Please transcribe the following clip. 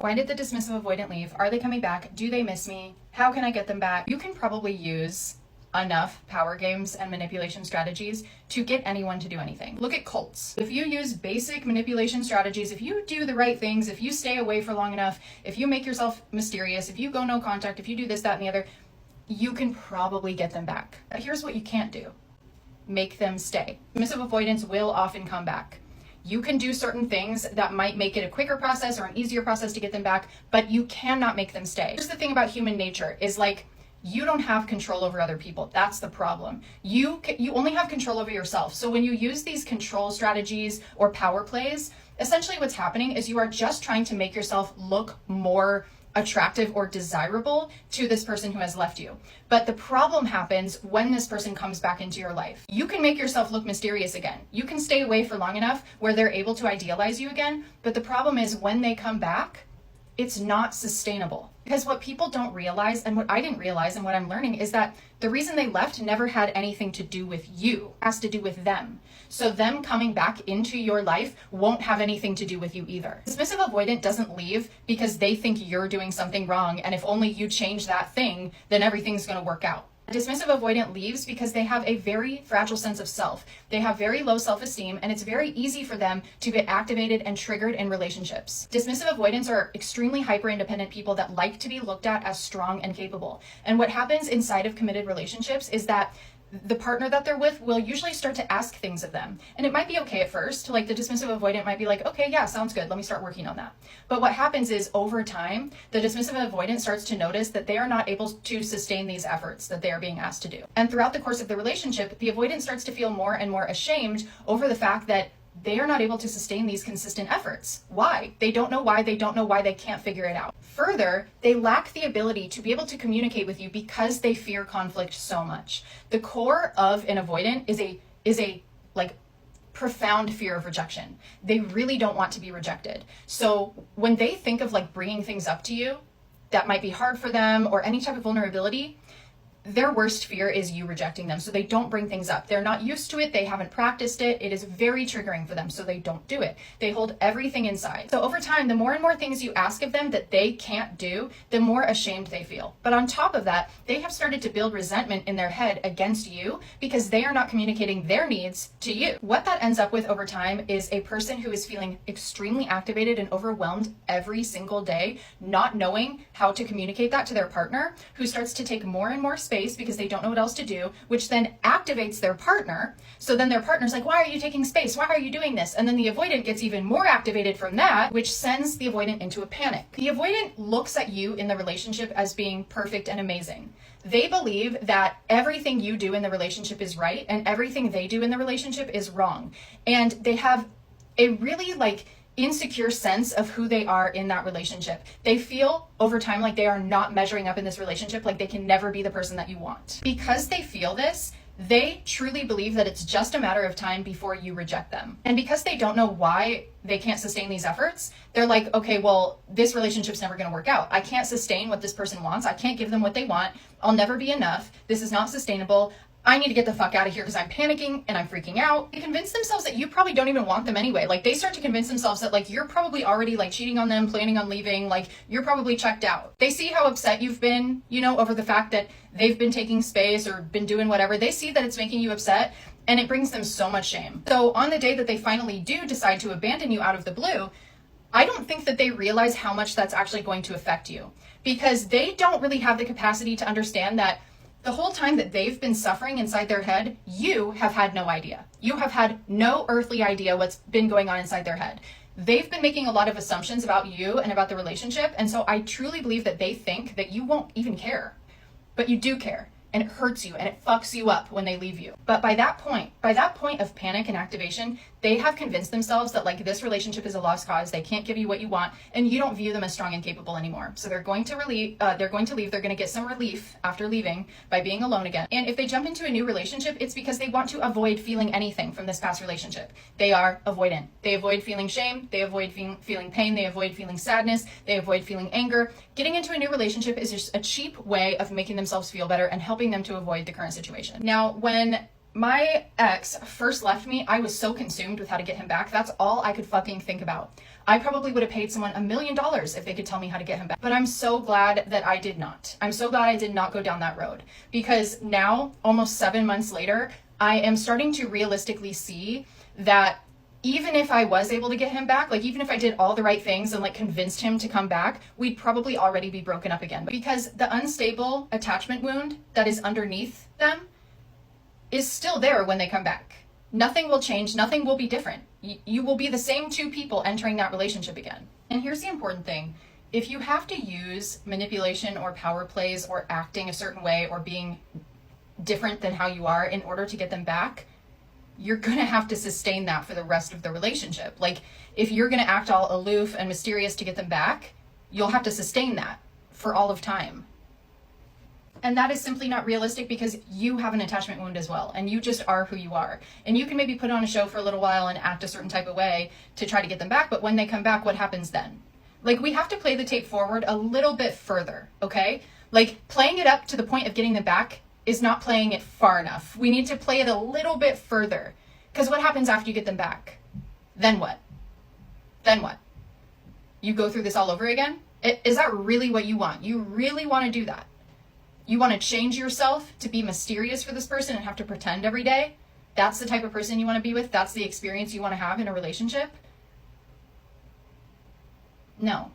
Why did the dismissive avoidant leave? Are they coming back? Do they miss me? How can I get them back? You can probably use enough power games and manipulation strategies to get anyone to do anything. Look at cults. If you use basic manipulation strategies, if you do the right things, if you stay away for long enough, if you make yourself mysterious, if you go no contact, if you do this, that, and the other, you can probably get them back. Here's what you can't do. Make them stay. Dismissive avoidance will often come back. You can do certain things that might make it a quicker process or an easier process to get them back, but you cannot make them stay. Here's the thing about human nature is like, you don't have control over other people. That's the problem. You only have control over yourself. So when you use these control strategies or power plays, essentially what's happening is you are just trying to make yourself look more attractive or desirable to this person who has left you. But the problem happens when this person comes back into your life. You can make yourself look mysterious again. You can stay away for long enough where they're able to idealize you again. But the problem is when they come back, it's not sustainable. Because what people don't realize, and what I didn't realize and what I'm learning, is that the reason they left never had anything to do with you. It has to do with them. So them coming back into your life won't have anything to do with you either. Dismissive avoidant doesn't leave because they think you're doing something wrong, and if only you change that thing, then everything's going to work out. Dismissive avoidant leaves because they have a very fragile sense of self. They have very low self-esteem, and it's very easy for them to get activated and triggered in relationships. Dismissive avoidants are extremely hyper-independent people that like to be looked at as strong and capable. And what happens inside of committed relationships is that the partner that they're with will usually start to ask things of them. And it might be okay at first, like the dismissive avoidant might be like, okay, yeah, sounds good. Let me start working on that. But what happens is over time, the dismissive avoidant starts to notice that they are not able to sustain these efforts that they are being asked to do. And throughout the course of the relationship, the avoidant starts to feel more and more ashamed over the fact that they are not able to sustain these consistent efforts. Why? They don't know why. They don't know why. They can't figure it out. Further, they lack the ability to be able to communicate with you because they fear conflict so much. The core of an avoidant is a like profound fear of rejection. They really don't want to be rejected. So when they think of like bringing things up to you that might be hard for them or any type of vulnerability, their worst fear is you rejecting them. So they don't bring things up. They're not used to it. They haven't practiced it. It is very triggering for them. So they don't do it. They hold everything inside. So over time, the more and more things you ask of them that they can't do, the more ashamed they feel. But on top of that, they have started to build resentment in their head against you because they are not communicating their needs to you. What that ends up with over time is a person who is feeling extremely activated and overwhelmed every single day, not knowing how to communicate that to their partner, who starts to take more and more space because they don't know what else to do, which then activates their partner. So then their partner's like, why are you taking space? Why are you doing this? And then the avoidant gets even more activated from that, which sends the avoidant into a panic. The avoidant looks at you in the relationship as being perfect and amazing. They believe that everything you do in the relationship is right and everything they do in the relationship is wrong. And they have a really insecure sense of who they are in that relationship. They feel over time like they are not measuring up in this relationship, like they can never be the person that you want. Because they feel this, they truly believe that it's just a matter of time before you reject them. And because they don't know why they can't sustain these efforts, they're like, okay, well, this relationship's never going to work out. I can't sustain what this person wants. I can't give them what they want. I'll never be enough. This is not sustainable. I need to get the fuck out of here because I'm panicking and I'm freaking out. They convince themselves that you probably don't even want them anyway. Like they start to convince themselves that you're probably already cheating on them, planning on leaving, you're probably checked out. They see how upset you've been, over the fact that they've been taking space or been doing whatever. They see that it's making you upset and it brings them so much shame. So on the day that they finally do decide to abandon you out of the blue, I don't think that they realize how much that's actually going to affect you because they don't really have the capacity to understand that the whole time that they've been suffering inside their head, you have had no idea. You have had no earthly idea what's been going on inside their head. They've been making a lot of assumptions about you and about the relationship. And so I truly believe that they think that you won't even care, but you do care. And it hurts you and it fucks you up when they leave you. But by that point of panic and activation, they have convinced themselves that this relationship is a lost cause. They can't give you what you want and you don't view them as strong and capable anymore. So they're going to leave. They're going to get some relief after leaving by being alone again. And if they jump into a new relationship, it's because they want to avoid feeling anything from this past relationship. They are avoidant. They avoid feeling shame. They avoid feeling pain. They avoid feeling sadness. They avoid feeling anger. Getting into a new relationship is just a cheap way of making themselves feel better and helping them to avoid the current situation. Now, when my ex first left me, I was so consumed with how to get him back. That's all I could fucking think about. I probably would have paid someone $1 million if they could tell me how to get him back. But I'm so glad that I did not. I'm so glad I did not go down that road, because now, almost 7 months later, I am starting to realistically see that even if I was able to get him back, like even if I did all the right things and like convinced him to come back, we'd probably already be broken up again, because the unstable attachment wound that is underneath them is still there when they come back. Nothing will change. Nothing will be different. You will be the same two people entering that relationship again. And here's the important thing. If you have to use manipulation or power plays or acting a certain way or being different than how you are in order to get them back, you're going to have to sustain that for the rest of the relationship. Like, if you're going to act all aloof and mysterious to get them back, you'll have to sustain that for all of time. And that is simply not realistic, because you have an attachment wound as well, and you just are who you are. And you can maybe put on a show for a little while and act a certain type of way to try to get them back, but when they come back, what happens then? Like, we have to play the tape forward a little bit further, okay? Like, playing it up to the point of getting them back is not playing it far enough. We need to play it a little bit further, because what happens after you get them back? Then what? Then what? You go through this all over again? Is that really what you want? You really want to do that? You want to change yourself to be mysterious for this person and have to pretend every day? That's the type of person you want to be with? That's the experience you want to have in a relationship? No.